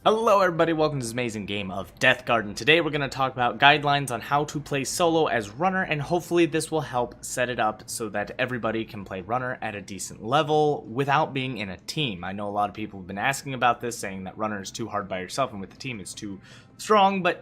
Hello everybody, welcome to this amazing game of Deathgarden. Today we're going to talk about guidelines on how to play solo as runner, and hopefully this will help set it up so that everybody can play runner at a decent level without being in a team. I know a lot of people have been asking about this, saying that runner is too hard by yourself and with the team it's too strong, but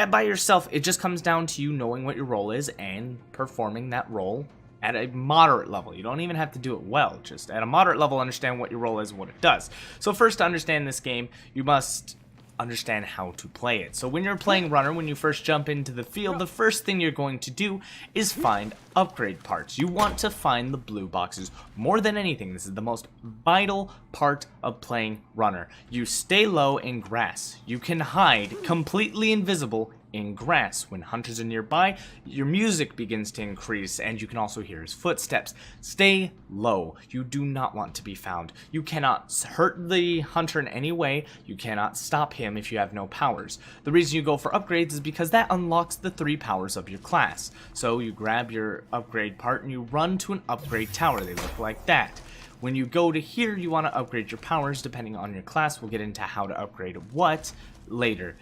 by yourself it just comes down to you knowing what your role is and performing that role at a moderate level. You don't even have to do it well, just at a moderate level understand what your role is and what it does. So first, to understand this game, you must understand how to play it. So when you're playing runner, when you first jump into the field, the first thing you're going to do is find upgrade parts. You want to find the blue boxes more than anything. This is the most vital part of playing runner. You stay low in grass. You can hide completely invisible in grass. When hunters are nearby, your music begins to increase and you can also hear his footsteps. Stay low. You do not want to be found. You cannot hurt the hunter in any way. You cannot stop him if you have no powers. The reason you go for upgrades is because that unlocks the 3 powers of your class. So you grab your upgrade part and you run to an upgrade tower. They look like that. When you go to here, you want to upgrade your powers depending on your class. We'll get into how to upgrade what later.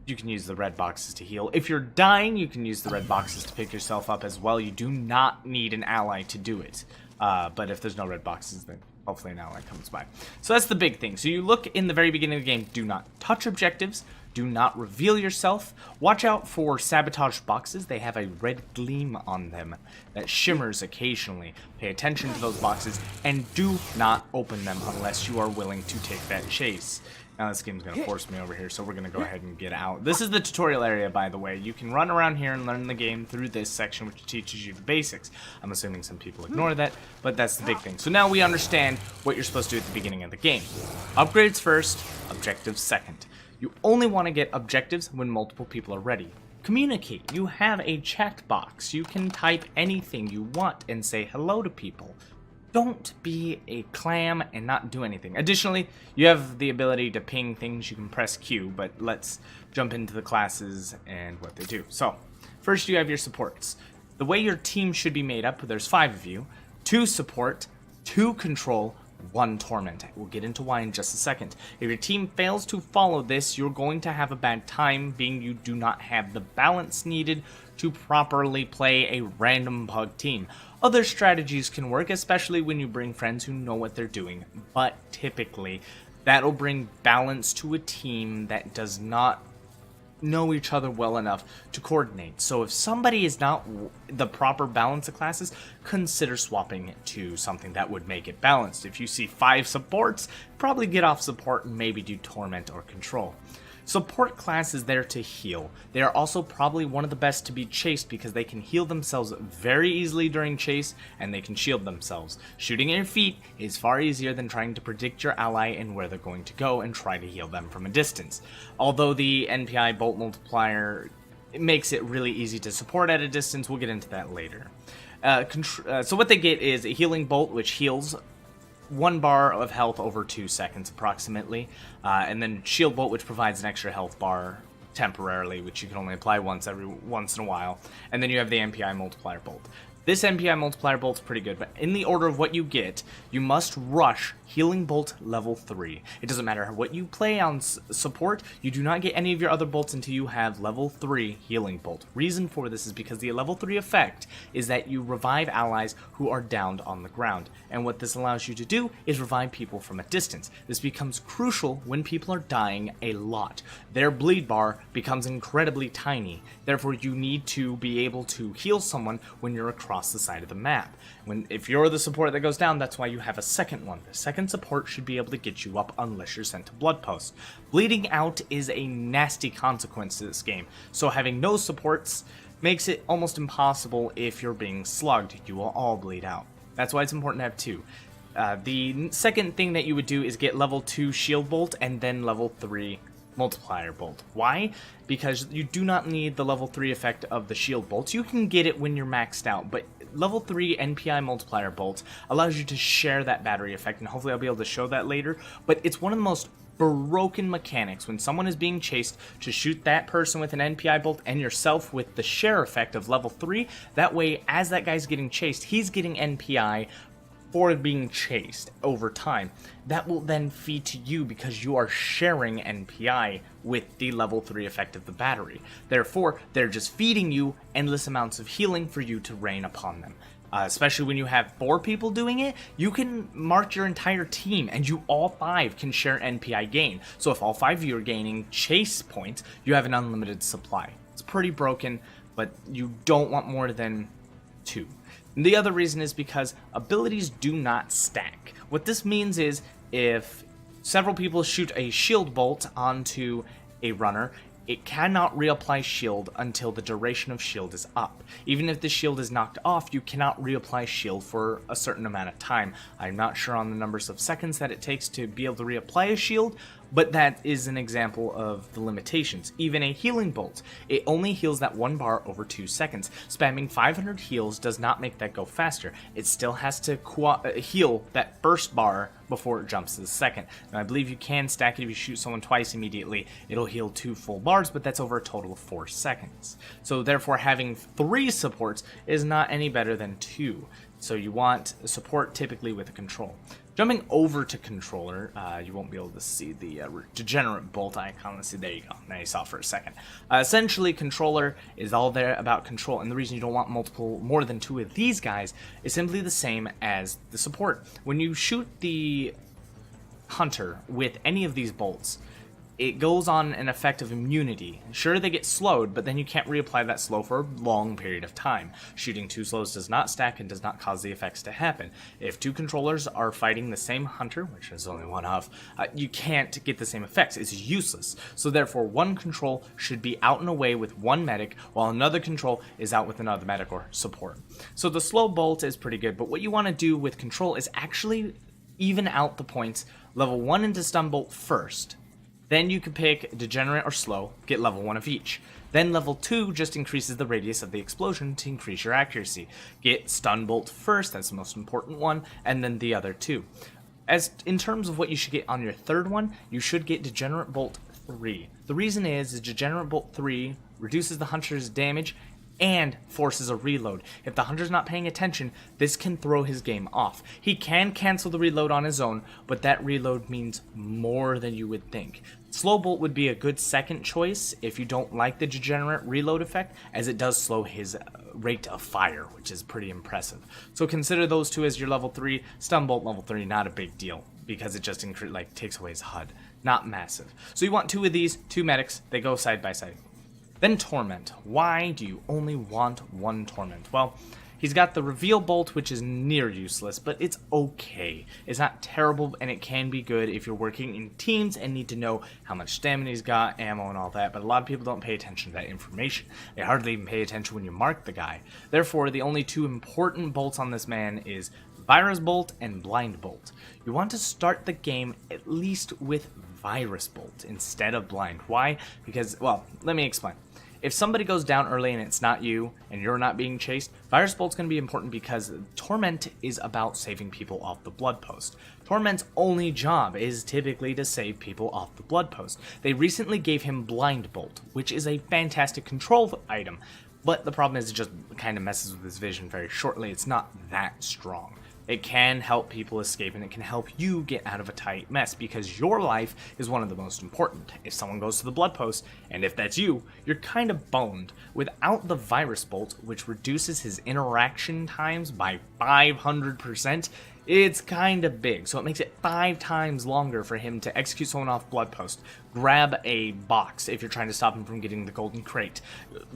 You can use the red boxes to heal. If you're dying, you can use the red boxes to pick yourself up as well. You do not need an ally to do it. But if there's no red boxes, then hopefully an ally comes by. So that's the big thing. So you look in the very beginning of the game, do not touch objectives. Do not reveal yourself. Watch out for sabotage boxes. They have a red gleam on them that shimmers occasionally. Pay attention to those boxes and do not open them unless you are willing to take that chase. Now this game's going to force me over here, so we're going to go ahead and get out. This is the tutorial area, by the way. You can run around here and learn the game through this section, which teaches you the basics. I'm assuming some people ignore that, but that's the big thing. So now we understand what you're supposed to do at the beginning of the game. Upgrades first, objectives second. You only want to get objectives when multiple people are ready. Communicate. You have a chat box. You can type anything you want and say hello to people. Don't be a clam and not do anything. Additionally, you have the ability to ping things. You can press Q, but let's jump into the classes and what they do. So, first you have your supports. The way your team should be made up, there's 5 of you. 2 support, 2 control, 1 torment. We'll get into why in just a second. If your team fails to follow this, you're going to have a bad time, being you do not have the balance needed to properly play a random pug team. Other strategies can work, especially when you bring friends who know what they're doing, but typically that'll bring balance to a team that does not know each other well enough to coordinate. So if somebody is not the proper balance of classes, consider swapping it to something that would make it balanced. If you see 5 supports, probably get off support and maybe do torment or control. Support class is there to heal. They are also probably one of the best to be chased because they can heal themselves very easily during chase and they can shield themselves. Shooting at your feet is far easier than trying to predict your ally and where they're going to go and try to heal them from a distance. Although the Mpi Bolt multiplier makes it really easy to support at a distance, we'll get into that later. So what they get is a healing bolt, which heals 1 bar of health over 2 seconds approximately, and then shield bolt, which provides an extra health bar temporarily, which you can only apply once in a while, and then you have the Mpi Multiplier Bolt. This Mpi Multiplier Bolt is pretty good, but in the order of what you get, you must rush Healing Bolt level 3. It doesn't matter what you play on support, you do not get any of your other bolts until you have level 3 Healing Bolt. Reason for this is because the level 3 effect is that you revive allies who are downed on the ground, and what this allows you to do is revive people from a distance. This becomes crucial when people are dying a lot. Their bleed bar becomes incredibly tiny, therefore you need to be able to heal someone when you're across the side of the map. If you're the support that goes down, that's why you have a second one. The second support should be able to get you up unless you're sent to Blood Post. Bleeding out is a nasty consequence to this game, so having no supports makes it almost impossible. If you're being slugged, you will all bleed out. That's why it's important to have 2. The second thing that you would do is get level 2 Shield Bolt and then level 3 Multiplier Bolt. Why? Because you do not need the level 3 effect of the Shield Bolts. You can get it when you're maxed out, but level 3 Mpi Multiplier Bolt allows you to share that battery effect, and hopefully I'll be able to show that later, but it's one of the most broken mechanics when someone is being chased to shoot that person with an Mpi Bolt and yourself with the share effect of level 3. That way, as that guy's getting chased, he's getting NPI for being chased over time. That will then feed to you because you are sharing NPI with the level 3 effect of the battery. Therefore, they're just feeding you endless amounts of healing for you to rain upon them. Especially when you have 4 people doing it, you can mark your entire team and you all 5 can share NPI gain. So if all 5 of you are gaining chase points, you have an unlimited supply. It's pretty broken, but you don't want more than 2. And the other reason is because abilities do not stack. What this means is if several people shoot a shield bolt onto a runner, it cannot reapply shield until the duration of shield is up. Even if the shield is knocked off, you cannot reapply shield for a certain amount of time. I'm not sure on the numbers of seconds that it takes to be able to reapply a shield, but that is an example of the limitations. Even a healing bolt, it only heals that 1 bar over 2 seconds. Spamming 500 heals does not make that go faster. It still has to heal that first bar before it jumps to the second. And I believe you can stack it if you shoot someone twice immediately. It'll heal 2 full bars, but that's over a total of 4 seconds. So therefore having 3 supports is not any better than 2. So you want support typically with a control. Jumping over to controller, you won't be able to see the degenerate bolt icon. Let's see, there you go. Now you saw it for a second. Essentially, controller is all there about control, and the reason you don't want more than 2 of these guys is simply the same as the support. When you shoot the hunter with any of these bolts, it goes on an effect of immunity. Sure, they get slowed, but then you can't reapply that slow for a long period of time. Shooting 2 slows does not stack and does not cause the effects to happen. If 2 controllers are fighting the same hunter, which is only one of, you can't get the same effects. It's useless. So therefore, one control should be out and away with one medic, while another control is out with another medic or support. So the slow bolt is pretty good, but what you want to do with control is actually even out the points. Level 1 into stun bolt first. Then you can pick Degenerate or Slow, get level 1 of each. Then level 2 just increases the radius of the explosion to increase your accuracy. Get Stun Bolt first, that's the most important one, and then the other 2. As in terms of what you should get on your 3rd one, you should get Degenerate Bolt 3. The reason is Degenerate Bolt 3 reduces the hunter's damage and forces a reload. If the hunter's not paying attention, this can throw his game off. He can cancel the reload on his own, but that reload means more than you would think. Slow Bolt would be a good second choice if you don't like the degenerate reload effect, as it does slow his rate of fire, which is pretty impressive. So consider those 2 as your level 3. Stun Bolt level 3, not a big deal, because it just takes away his HUD. Not massive. So you want 2 of these, 2 medics, they go side by side. Then Torment. Why do you only want 1 Torment? Well, he's got the Reveal Bolt, which is near useless, but it's okay. It's not terrible, and it can be good if you're working in teams and need to know how much stamina he's got, ammo, and all that, but a lot of people don't pay attention to that information. They hardly even pay attention when you mark the guy. Therefore, the only 2 important bolts on this man is Virus Bolt and Blind Bolt. You want to start the game at least with Virus Bolt instead of Blind. Why? Because, well, let me explain. If somebody goes down early and it's not you, and you're not being chased, Virus Bolt's going to be important because Torment is about saving people off the Blood Post. Torment's only job is typically to save people off the Blood Post. They recently gave him Blind Bolt, which is a fantastic control item, but the problem is it just kind of messes with his vision very shortly. It's not that strong. It can help people escape, and it can help you get out of a tight mess, because your life is one of the most important. If someone goes to the Blood Post, and if that's you, you're kind of boned. Without the Virus Bolt, which reduces his interaction times by 500%, it's kind of big, so it makes it 5 times longer for him to execute someone off Blood Post, grab a box if you're trying to stop him from getting the golden crate,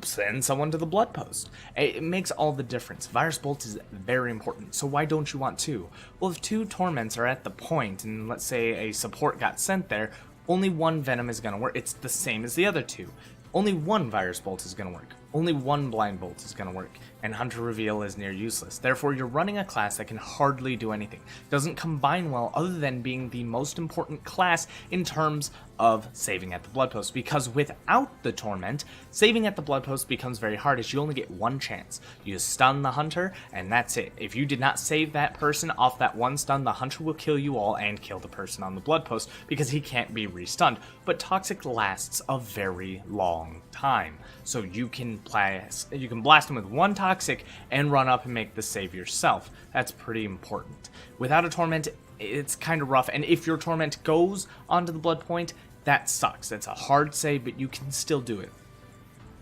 send someone to the Blood Post. It makes all the difference. Virus Bolt is very important, so why don't you want 2? Well, if 2 Torments are at the point, and let's say a support got sent there, only 1 Venom is going to work. It's the same as the other 2. Only 1 Virus Bolt is going to work. Only 1 Blind Bolt is going to work, and Hunter Reveal is near useless. Therefore, you're running a class that can hardly do anything. Doesn't combine well other than being the most important class in terms of saving at the Blood Post, because without the Torment, saving at the Blood Post becomes very hard as you only get 1 chance. You stun the Hunter, and that's it. If you did not save that person off that 1 stun, the Hunter will kill you all and kill the person on the Blood Post because he can't be restunned. But Toxic lasts a very long time. so you can blast them with one toxic and run up and make the save yourself. That's pretty important. Without a torment, it's kind of rough, and if your torment goes onto the blood point, that sucks. That's a hard save, but you can still do it.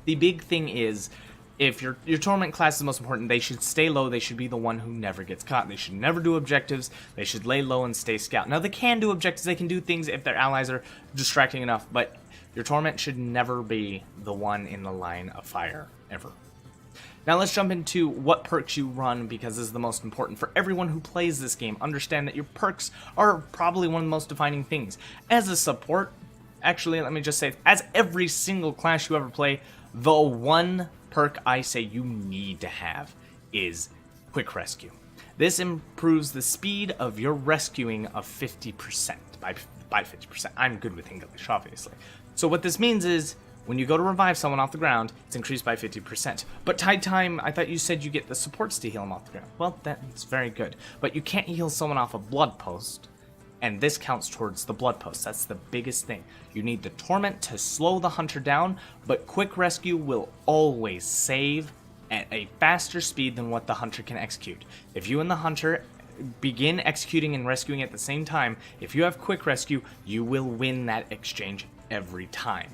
The big thing is, if your torment class is most important, they should stay low. They should be the one who never gets caught. They should never do objectives. They should lay low and stay scout. Now, they can do objectives. They can do things if their allies are distracting enough, but your torment should never be the one in the line of fire, ever. Now let's jump into what perks you run, because this is the most important for everyone who plays this game. Understand that your perks are probably one of the most defining things. As a support, actually, let me just say, as every single class you ever play, the one perk I say you need to have is Quick Rescue. This improves the speed of your rescuing of 50%. By 50%. I'm good with English, obviously. So what this means is, when you go to revive someone off the ground, it's increased by 50%. But Tide Time, I thought you said you get the supports to heal them off the ground. Well, that's very good. But you can't heal someone off a blood post, and this counts towards the blood post. That's the biggest thing. You need the torment to slow the hunter down, but Quick Rescue will always save at a faster speed than what the hunter can execute. If you and the hunter begin executing and rescuing at the same time, if you have Quick Rescue, you will win that exchange every time.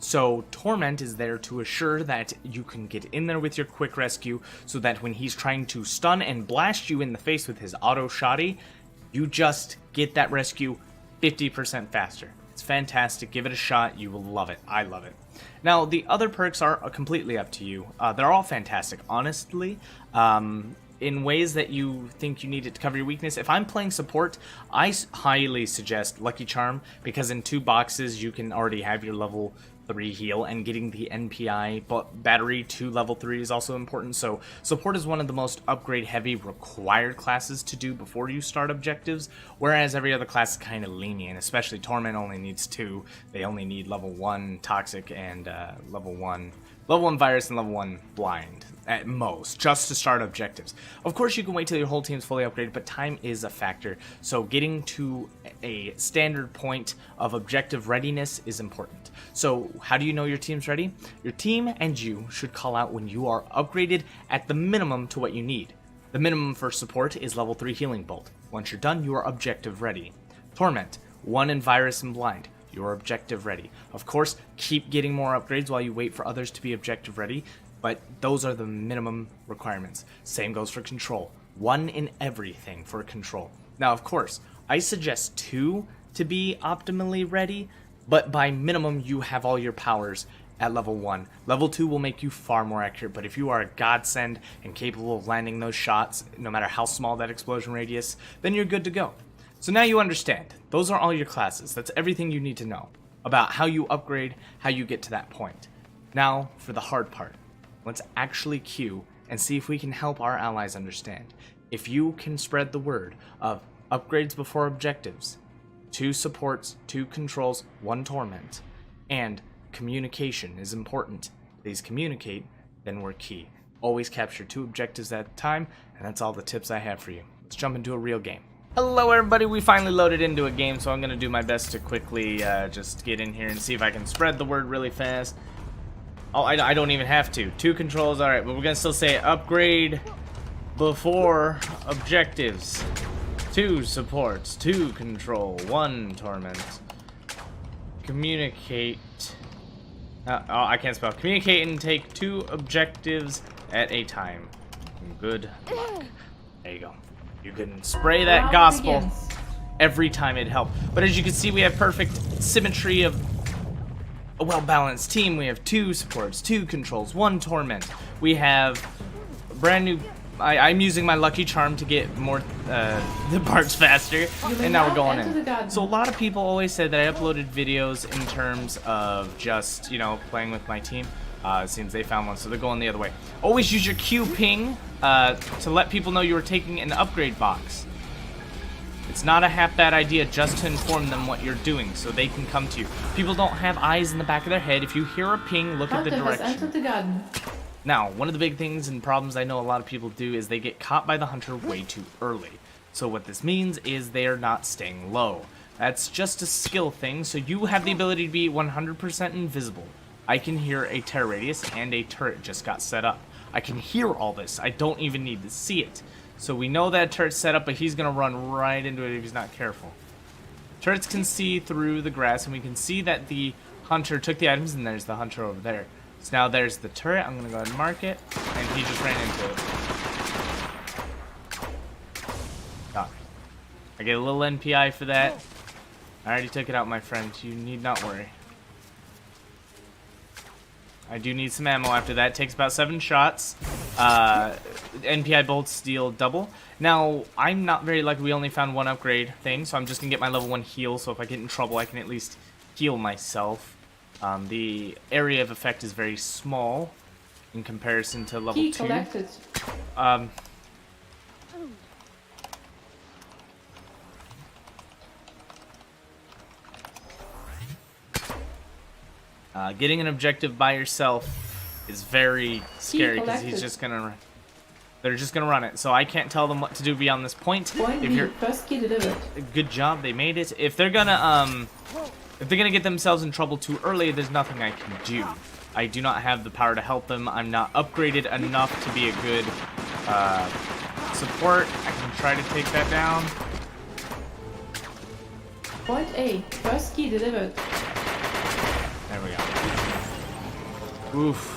So Torment is there to assure that you can get in there with your Quick Rescue, so that when he's trying to stun and blast you in the face with his auto shotty, you just get that rescue 50% faster. It's fantastic. Give it a shot. You will love it. I love it. Now, the other perks are completely up to you. They're all fantastic, honestly. In ways that you think you need it to cover your weakness. If I'm playing support, I highly suggest Lucky Charm, because in 2 boxes you can already have your level 3 heal, and getting the NPI battery to level 3 is also important. So support is one of the most upgrade heavy required classes to do before you start objectives, whereas every other class is kind of lenient, especially Torment only needs 2. They only need level 1 Toxic and level 1 Virus and level 1 Blind at most, just to start objectives. Of course, you can wait till your whole team's fully upgraded, but time is a factor. So getting to a standard point of objective readiness is important. So how do you know your team's ready? Your team and you should call out when you are upgraded at the minimum to what you need. The minimum for support is level 3 Healing Bolt. Once you're done, you are objective ready. Torment, 1 in Virus and Blind. You're objective ready. Of course, keep getting more upgrades while you wait for others to be objective ready, but those are the minimum requirements. Same goes for Control. 1 in everything for Control. Now, of course, I suggest 2 to be optimally ready, but by minimum, you have all your powers at level 1. Level 2 will make you far more accurate, but if you are a godsend and capable of landing those shots, no matter how small that explosion radius, then you're good to go. So now you understand. Those are all your classes. That's everything you need to know about how you upgrade, how you get to that point. Now, for the hard part. Let's actually queue and see if we can help our allies understand. If you can spread the word of upgrades before objectives, 2 supports, 2 controls, 1 torment, and communication is important. Please communicate, then we're key. Always capture 2 objectives at a time, and that's all the tips I have for you. Let's jump into a real game. Hello everybody, we finally loaded into a game, so I'm going to do my best to quickly just get in here and see if I can spread the word really fast. Oh, I don't even have to. 2 controls, alright, but we're going to still say upgrade before objectives. 2 supports, 2 control, 1 torment. Communicate. Oh, I can't spell. Communicate and take 2 objectives at a time. Good luck. There you go. You can spray that gospel every time it helps. But as you can see, we have perfect symmetry of a well-balanced team. We have 2 supports, 2 controls, 1 torment. We have brand new... I'm using my Lucky Charm to get more the parts faster, and now we're going in. So a lot of people always said that I uploaded videos in terms of just, you know, playing with my team. It seems they found one, so they're going the other way. Always use your Q ping to let people know you are taking an upgrade box. It's not a half bad idea just to inform them what you're doing so they can come to you. People don't have eyes in the back of their head. If you hear a ping, look at the direction. Now, one of the big things and problems I know a lot of people do is they get caught by the hunter way too early. So what this means is they are not staying low. That's just a skill thing, so you have the ability to be 100% invisible. I can hear a terror radius and a turret just got set up. I can hear all this. I don't even need to see it. So we know that turret's set up, but he's going to run right into it if he's not careful. Turrets can see through the grass, and we can see that the hunter took the items, and there's the hunter over there. So now there's the turret. I'm going to go ahead and mark it, and he just ran into it. Got it. I get a little NPI for that. I already took it out, my friend. You need not worry. I do need some ammo after that. Takes about 7 shots. Mpi bolts deal double. Now, I'm not very lucky. We only found 1 upgrade thing, so I'm just going to get my level 1 heal, so if I get in trouble, I can at least heal myself. The area of effect is very small in comparison to level 2. Collected. Getting an objective by yourself is very scary because he's just gonna. They're just gonna run it, so I can't tell them what to do beyond this point. If you're first key delivered. Good job, they made it. If they're gonna get themselves in trouble too early, there's nothing I can do. I do not have the power to help them. I'm not upgraded enough to be a good support. I can try to take that down. Point A, first key delivered. There we go. Oof.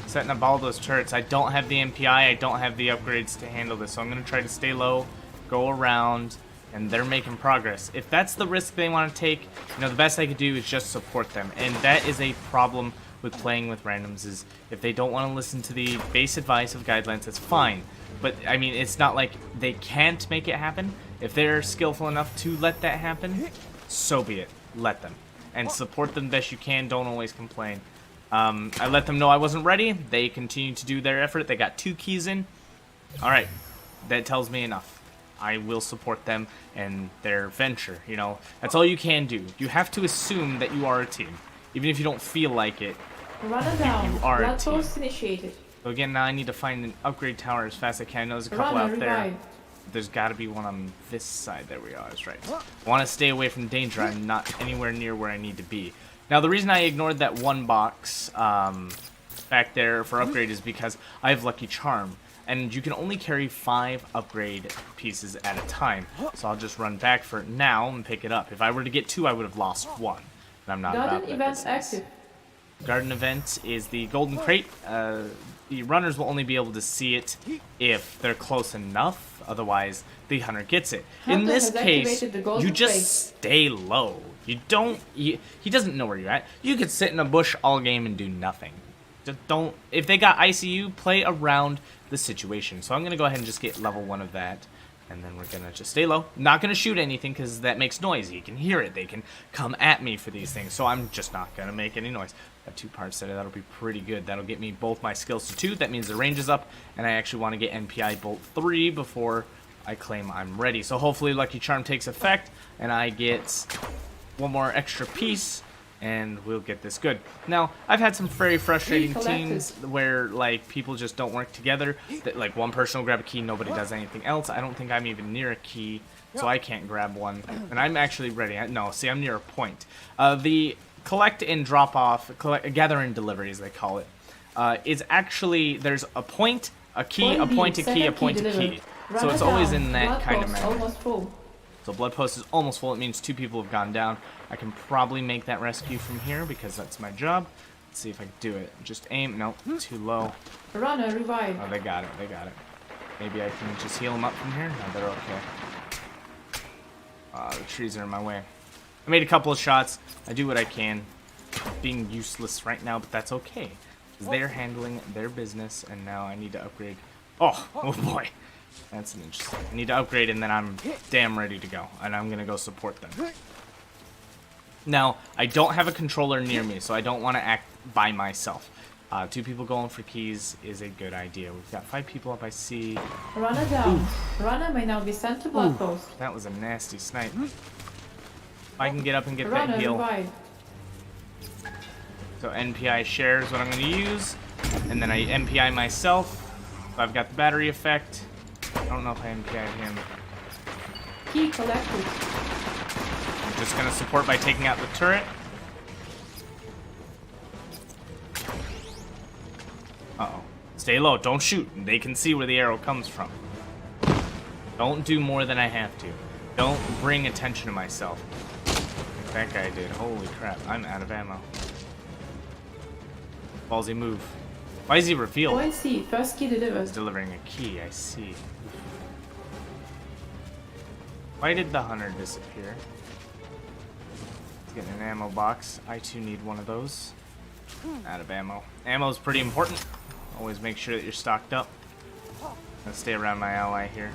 Setting up all those turrets. I don't have the MPI. I don't have the upgrades to handle this. So I'm going to try to stay low, go around, and they're making progress. If that's the risk they want to take, you know, the best I could do is just support them. And that is a problem with playing with randoms, is if they don't want to listen to the base advice of guidelines, that's fine. But, I mean, it's not like they can't make it happen. If they're skillful enough to let that happen, so be it. Let them. And support them best you can. Don't always complain. I let them know I wasn't ready. They continued to do their effort. They got 2 keys in. Alright. That tells me enough. I will support them and their venture. You know, that's all you can do. You have to assume that you are a team. Even if you don't feel like it, Runner down. you are a team. Initiated. So again, now I need to find an upgrade tower as fast as I can. I know there's a couple out there. Revive. There's got to be one on this side. There we are. That's right. I want to stay away from danger. I'm not anywhere near where I need to be. Now, the reason I ignored that 1 box back there for upgrade is because I have Lucky Charm. And you can only carry 5 upgrade pieces at a time. So I'll just run back for it now and pick it up. If I were to get 2, I would have lost 1. And I'm not about that business. Active. Garden event is the golden crate. The runners will only be able to see it if they're close enough. Otherwise, the hunter gets it. In this case, you just stay low. You don't. He doesn't know where you're at. You could sit in a bush all game and do nothing. Just don't. If they got ICU, play around the situation. So I'm gonna go ahead and just get level 1 of that. And then we're going to just stay low. Not going to shoot anything because that makes noise. You can hear it. They can come at me for these things. So I'm just not going to make any noise. Got 2 parts set. That'll be pretty good. That'll get me both my skills to 2. That means the range is up. And I actually want to get Mpi Bolt 3 before I claim I'm ready. So hopefully Lucky Charm takes effect. And I get 1 more extra piece. And we'll get this good. Now, I've had some very frustrating teams where, like, people just don't work together. That, like, one person will grab a key, nobody does anything else. I don't think I'm even near a key, so I can't grab one. And I'm actually ready. No, see, I'm near a point. The collect and drop off, gather and delivery, as they call it, is actually, there's a point, a key, a point, a key, a point, a key. So it's always in that kind of manner. So blood post is almost full. It means 2 people have gone down. I can probably make that rescue from here because that's my job. Let's see if I can do it. Just aim. Nope, too low. Runner, revive. Oh, they got it. They got it. Maybe I can just heal them up from here. No, they're okay. The trees are in my way. I made a couple of shots. I do what I can. Being useless right now, but that's okay. Because they're handling their business, and now I need to upgrade. Oh boy. That's an interesting. I need to upgrade, and then I'm damn ready to go. And I'm going to go support them. Now, I don't have a controller near me, so I don't want to act by myself. 2 people going for keys is a good idea. We've got 5 people up, I see. Runner down. Oof. Runner may now be sent to blood post. That was a nasty snipe. If I can get up and get that heal. Revive. So NPI shares what I'm going to use. And then I NPI myself. So I've got the battery effect. I don't know if I NPI'd him. Key collected. I'm just going to support by taking out the turret. Stay low. Don't shoot. They can see where the arrow comes from. Don't do more than I have to. Don't bring attention to myself. Like that guy did. Holy crap. I'm out of ammo. Ballsy move. Why is he revealed? Point C. First key delivered. He's delivering a key. I see. Why did the hunter disappear? He's getting an ammo box. I too need one of those. Out of ammo. Ammo is pretty important. Always make sure that you're stocked up. Let's stay around my ally here.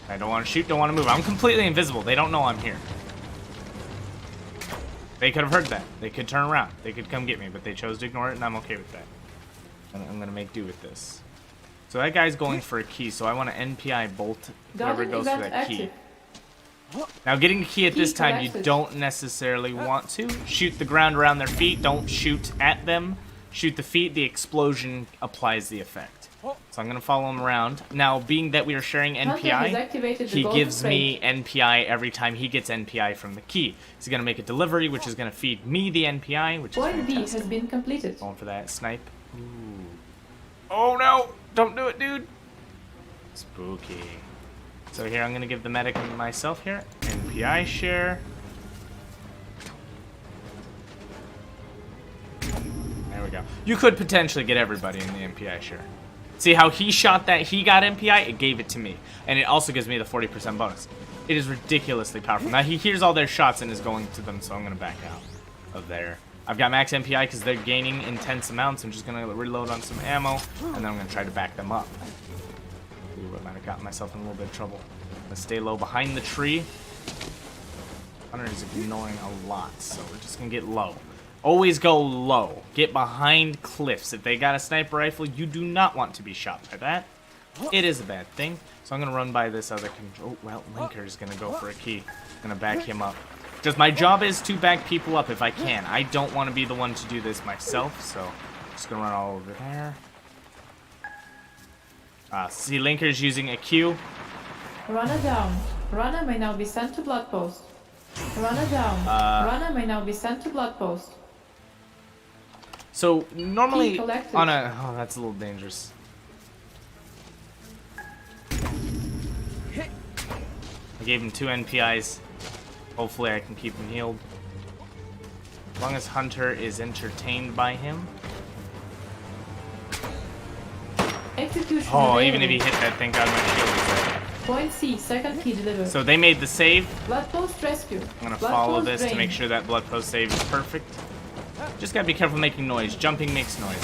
I don't want to shoot, don't want to move. I'm completely invisible. They don't know I'm here. They could have heard that. They could turn around. They could come get me, but they chose to ignore it, and I'm okay with that. I'm going to make do with this. So that guy's going for a key, so I want to Mpi Bolt whoever goes for that key. Now, getting a key at this time, you don't necessarily want to. Shoot the ground around their feet. Don't shoot at them. Shoot the feet. The explosion applies the effect. So I'm going to follow him around. Now, being that we are sharing NPI, he gives me NPI every time he gets NPI from the key. He's going to make a delivery, which is going to feed me the NPI, which is Point B fantastic. has been completed. Going for that snipe. Ooh. Oh, no. Don't do it, dude. Spooky. So here, I'm going to give the medic and myself here. NPI share. There we go. You could potentially get everybody in the NPI share. See how he shot that? He got NPI, it gave it to me. And it also gives me the 40% bonus. It is ridiculously powerful. Now he hears all their shots and is going to them, so I'm going to back out of there. I've got max NPI because they're gaining intense amounts. I'm just going to reload on some ammo, and then I'm going to try to back them up. Ooh, I might have gotten myself in a little bit of trouble. I'm going to stay low behind the tree. Hunter is ignoring a lot, so we're just going to get low. Always go low. Get behind cliffs. If they got a sniper rifle, you do not want to be shot by that. It is a bad thing. So I'm going to run by this other control. Oh, well, Linker is going to go for a key. I'm going to back him up. Just my job is to back people up if I can. I don't want to be the one to do this myself, so I'm just going to run all over there. See, Linker's using a Q. Runner down. Runner may now be sent to blood post. Runner down. Runner may now be sent to blood post. So normally on a... Oh, that's a little dangerous. I gave him 2 NPIs. Hopefully I can keep him healed. As long as Hunter is entertained by him. Execution Oh, even if he hit that, thank God my shield is there. Point C, second key delivered. So they made the save. Blood post rescue. I'm gonna follow this to make sure that blood post save is perfect. Just gotta be careful making noise. Jumping makes noise.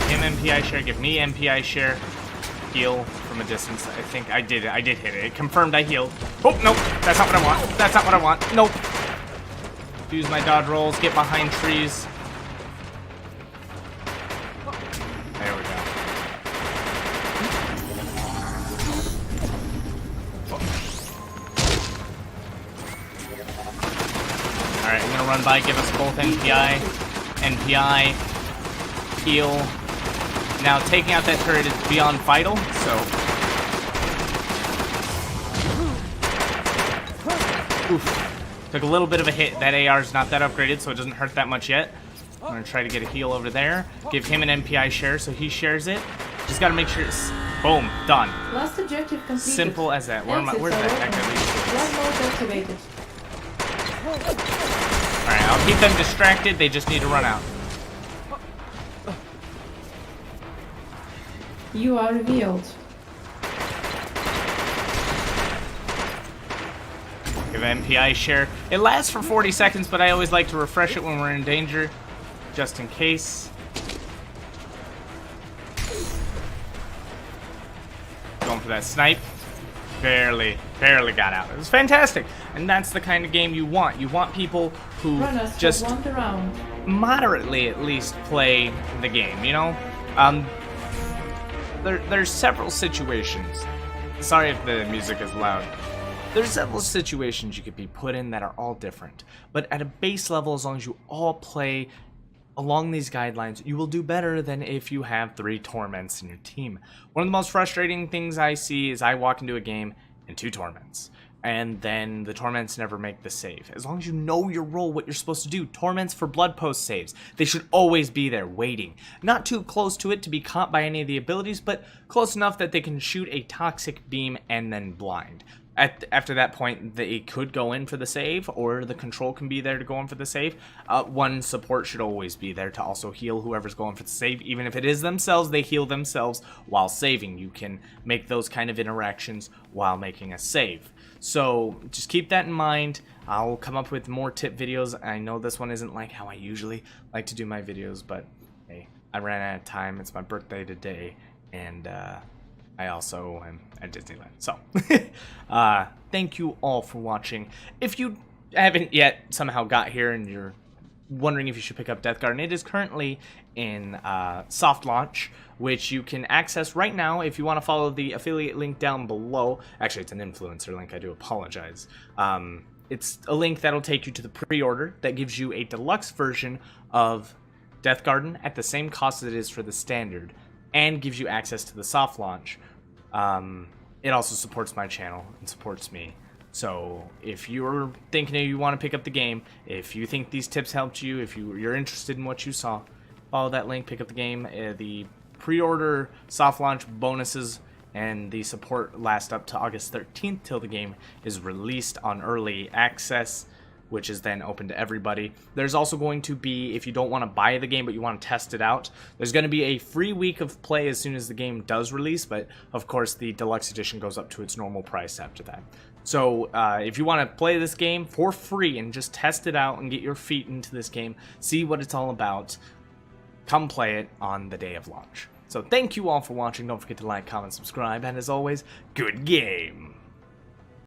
Give him MPI share, give me MPI share. Heal from a distance. I think I did it. I did hit it. It confirmed I healed. Oh, nope. That's not what I want. That's not what I want. Nope. Use my dodge rolls. Get behind trees. There we go. Alright, I'm gonna run by, give us both NPI. NPI. Heal. Now, taking out that turret is beyond vital, so... Oof. Took a little bit of a hit. That AR is not that upgraded, so it doesn't hurt that much yet. I'm gonna try to get a heal over there. Give him an MPI share, so he shares it. Just gotta make sure it's... Boom. Done. Last objective completed. Simple as that. Where's that guy leading? One mode activated. Alright, I'll keep them distracted. They just need to run out. You are revealed. Give MPI share. It lasts for 40 seconds, but I always like to refresh it when we're in danger, just in case. Going for that snipe. Barely got out. It was fantastic. And that's the kind of game you want. You want people who just moderately, at least, play the game, you know? There's several situations. Sorry if the music is loud. There's several situations you could be put in that are all different. But at a base level, as long as you all play along these guidelines, you will do better than if you have 3 torments in your team. One of the most frustrating things I see is I walk into a game and 2 torments. and then the torments never make the save. As long as you know your role, what you're supposed to do. Torments for blood post saves. They should always be there, waiting. Not too close to it to be caught by any of the abilities, but close enough that they can shoot a toxic beam and then blind. After that point, they could go in for the save, or the control can be there to go in for the save. One support should always be there to also heal whoever's going for the save. Even if it is themselves, they heal themselves while saving. You can make those kind of interactions while making a save. So just keep that in mind. I'll come up with more tip videos. I know this one isn't like how I usually like to do my videos, but hey, I ran out of time. It's my birthday today, and I also am at Disneyland. So, thank you all for watching. If you haven't yet somehow got here and you're wondering if you should pick up Deathgarden, it is currently in soft launch, which you can access right now if you want to follow the affiliate link down below. Actually, it's an influencer link. I do apologize. It's a link that'll take you to the pre-order that gives you a deluxe version of Deathgarden at the same cost as it is for the standard, and gives you access to the soft launch. It also supports my channel and supports me. So if you're thinking you want to pick up the game, if you think these tips helped you, if you're interested in what you saw, follow that link, pick up the game. The pre-order soft launch bonuses and the support last up to August 13th till the game is released on early access, which is then open to everybody. There's also going to be, if you don't want to buy the game but you want to test it out, there's going to be a free week of play as soon as the game does release, but of course the deluxe edition goes up to its normal price after that. So if you want to play this game for free and just test it out and get your feet into this game, see what it's all about, come play it on the day of launch. So thank you all for watching. Don't forget to like, comment, subscribe, and as always, good game!